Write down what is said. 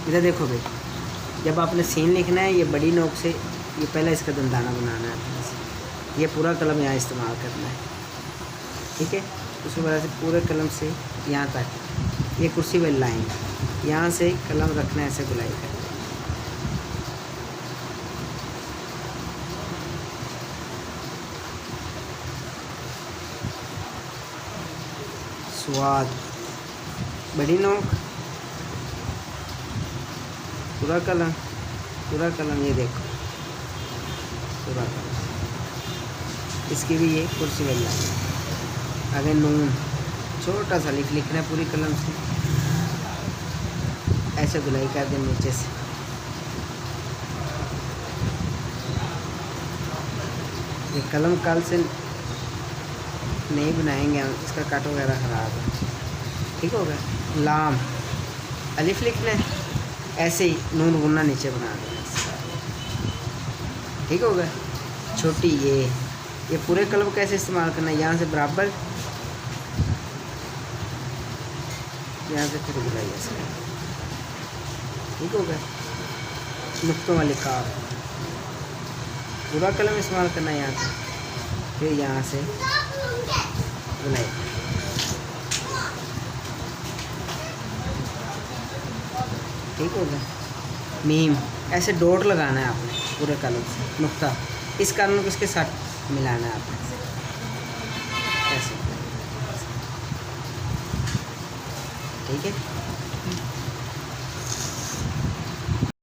इधर देखो भाई, जब आपने सीन लिखना है ये बड़ी नोक से, ये पहले इसका दंदाना बनाना है अपने से, ये पूरा कलम यहाँ इस्तेमाल करना है, ठीक है। उसके बाद से पूरे कलम से यहाँ तक ये कुर्सी वाली लाइन, यहाँ से कलम रखना है, ऐसे गुलाई करना है। स्वाद, बड़ी नोक, पूरा कलम, पूरा कलम, ये देखो पूरा कलम, इसकी भी ये कुर्सी वाली लाइन। आगे नून, छोटा सा लिखना है पूरी कलम से, ऐसे गुलाई कर दें नीचे से। ये कलम कल से नहीं बनाएंगे हम, इसका कट वगैरह ख़राब है, ठीक होगा। लाम, अलिफ लिखना है, ऐसे ही नून गुन्ना नीचे बना देना, ठीक होगा। छोटी ये पूरे कलम कैसे इस्तेमाल करना है, यहाँ से बराबर, यहाँ से फिर गुलाई ऐसे, ठीक होगा। नुक्तों वाली काफ, पूरा कलम इस्तेमाल करना है यहाँ से, फिर यहाँ से गुलाई, ठीक होगा। मीम, ऐसे डॉट लगाना है आपने पूरे कलम से, नुक्ता, इस कलम को इसके साथ मिलाना है आपने, ऐसे, ठीक है।